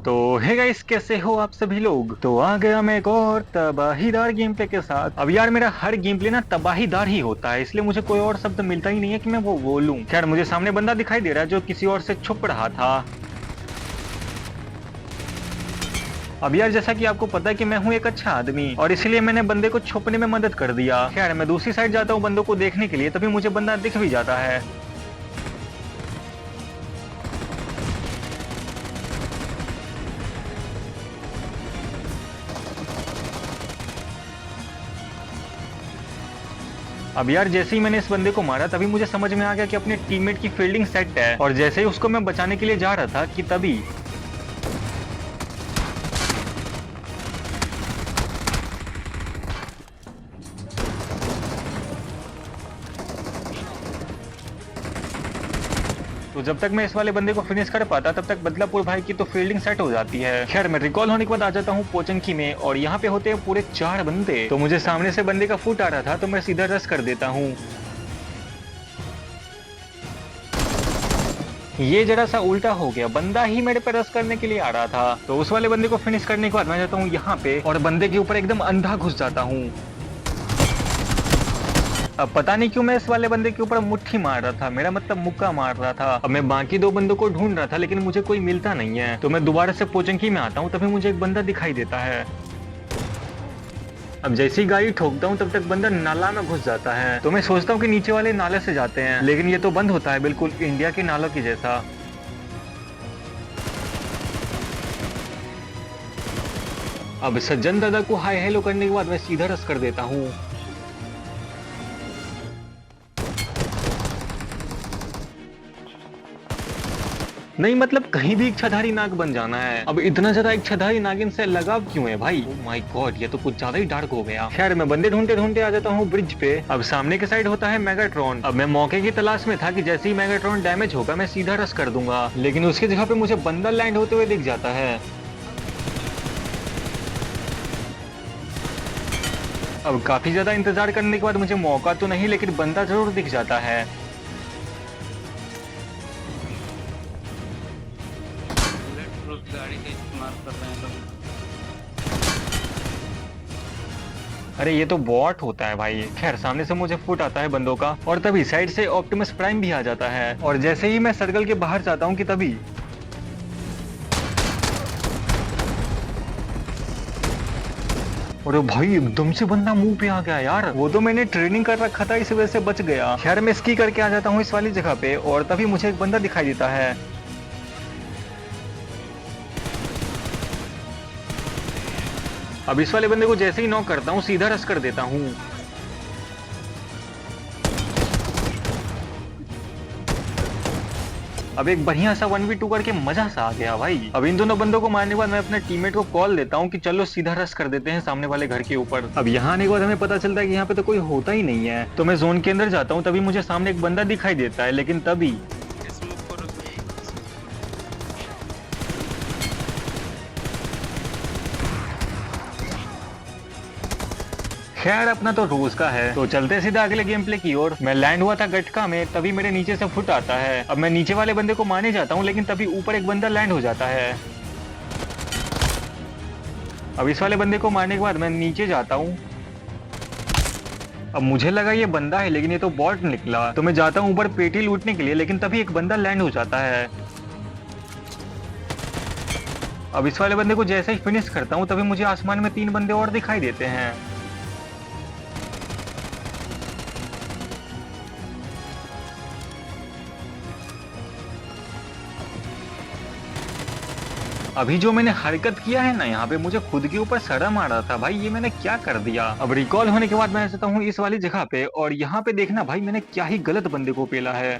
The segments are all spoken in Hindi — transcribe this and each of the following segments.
तो हे गाइस, कैसे हो आप सभी लोग। तो आ गया मैं एक और तबाहीदार गेम प्ले के साथ। अब यार मेरा हर गेम प्ले ना तबाहीदार ही होता है, इसलिए मुझे कोई और शब्द मिलता ही नहीं है कि मैं वो बोलूं। खैर, मुझे सामने बंदा दिखाई दे रहा है जो किसी और से छुप रहा था। अब यार, जैसा कि आपको पता है कि मैं हूं एक अच्छा आदमी और इसलिए मैंने बंदे को छुपने में मदद कर दिया। खैर, मैं दूसरी साइड जाता हूँ बंदों को देखने के लिए, तभी मुझे बंदा दिख भी जाता है। अब यार, जैसे ही मैंने इस बंदे को मारा तभी मुझे समझ में आ गया कि अपने टीममेट की फील्डिंग सेट है, और जैसे ही उसको मैं बचाने के लिए जा रहा था कि तभी तो जब तक मैं इस वाले बंदे को फिनिश कर पाता तब तक बदलापुर भाई की तो फील्डिंग सेट हो जाती है। खैर, मैं रिकॉल होने के बाद आ जाता हूँ पोचंकी में और यहाँ पे होते हैं पूरे 4 बंदे। तो मुझे सामने से बंदे का फुट आ रहा था तो मैं सीधा रश कर देता हूँ। ये जरा सा उल्टा हो गया, बंदा ही मेरे पे रश करने के लिए आ रहा था। तो उस वाले बंदे को फिनिश करने के बाद मैं जाता हूँ यहाँ पे और बंदे के ऊपर एकदम अंधा घुस जाता हूँ। अब पता नहीं क्यों मैं इस वाले बंदे के ऊपर मुट्ठी मार रहा था, मेरा मतलब मुक्का मार रहा था। अब मैं बाकी 2 बंदों को ढूंढ रहा था लेकिन मुझे कोई मिलता नहीं है। तो मैं दोबारा से पोचंकी में आता हूँ, तभी मुझे एक बंदा दिखाई देता है। अब जैसे ही गाड़ी ठोकता हूँ तब तक बंदा नाला में घुस जाता है। तो मैं सोचता हूँ कि नीचे वाले नाले से जाते हैं, लेकिन ये तो बंद होता है, बिल्कुल इंडिया के नालों की जैसा। अब सज्जन दादा को हाय हेलो करने के बाद मैं सीधा रस कर देता हूँ। नहीं मतलब कहीं भी इच्छाधारी नाग बन जाना है। अब इतना ज्यादा इच्छाधारी नागिन से लगाव क्यों है भाई। ओह माय गॉड, ये तो कुछ ज्यादा ही डार्क हो गया। खैर, मैं बंदे ढूंढते ढूंढते आ जाता हूँ ब्रिज पे। अब सामने के साइड होता है मेगाट्रॉन। अब मैं मौके की तलाश में था कि जैसे ही मेगाट्रॉन डैमेज होगा मैं सीधा रस कर दूंगा, लेकिन उसकी जगह पे मुझे बंदा लैंड होते हुए दिख जाता है। अब काफी ज्यादा इंतजार करने के बाद मुझे मौका तो नहीं लेकिन बंदा जरूर दिख जाता है। बुलेट प्रूफ गाड़ी का इस्तेमाल कर रहे हैं लोग। अरे ये तो बॉट होता है भाई। खैर, सामने से मुझे फुट आता है बंदों का और तभी साइड से ऑप्टिमस प्राइम भी आ जाता है, और जैसे ही मैं सर्कल के बाहर जाता हूँ कि तभी अरे भाई, एकदम से बंदा मुंह पे आ गया यार। वो तो मैंने ट्रेनिंग कर रखा था, इस वजह से बच गया। खैर, मैं स्की करके आ जाता हूँ इस वाली जगह पे और तभी मुझे एक बंदा दिखाई देता है। अब इस वाले बंदे को जैसे ही नॉक करता हूँ सीधा रश कर देता हूँ। अब एक बढ़िया सा 1v2 करके मजा सा आ गया भाई। अब इन दोनों बंदों को मारने के बाद मैं अपने टीममेट को कॉल देता हूँ कि चलो सीधा रश कर देते हैं सामने वाले घर के ऊपर। अब यहाँ आने के बाद हमें पता चलता है कि यहाँ पे तो कोई होता ही नहीं है। तो मैं जोन के अंदर जाता हूँ, तभी मुझे सामने एक बंदा दिखाई देता है, लेकिन तभी स्मोक करो। खैर, अपना तो रोज का है। तो चलते सीधा अगले गेम प्ले की ओर। मैं लैंड हुआ था गटका में, तभी मेरे नीचे से फुट आता है। अब मैं नीचे वाले बंदे को मारने जाता हूँ लेकिन तभी ऊपर एक बंदा लैंड हो जाता है। अब इस वाले बंदे को मारने के बाद मैं नीचे जाता हूँ। अब मुझे लगा ये बंदा है लेकिन ये तो बॉट निकला। तो मैं जाता हूँ ऊपर पेटी लूटने के लिए, लेकिन तभी एक बंदा लैंड हो जाता है। अब इस वाले बंदे को जैसे ही फिनिश करता हूँ तभी मुझे आसमान में 3 बंदे और दिखाई देते हैं। अभी जो मैंने हरकत किया है ना, यहाँ पे मुझे खुद के ऊपर शर्म आ रहा था भाई, ये मैंने क्या कर दिया। अब रिकॉल होने के बाद मैं जाता हूँ इस वाली जगह पे और यहाँ पे देखना भाई, मैंने क्या ही गलत बंदे को पेला है।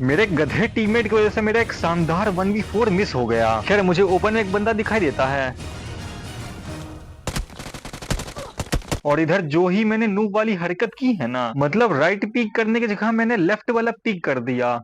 मेरे गधे टीममेट की वजह से मेरा एक शानदार 1v4 मिस हो गया। खैर मुझे ओपन में एक बंदा दिखाई देता है और इधर जो ही मैंने नूब वाली हरकत की है ना, मतलब राइट पिक करने की जगह मैंने लेफ्ट वाला पिक कर दिया।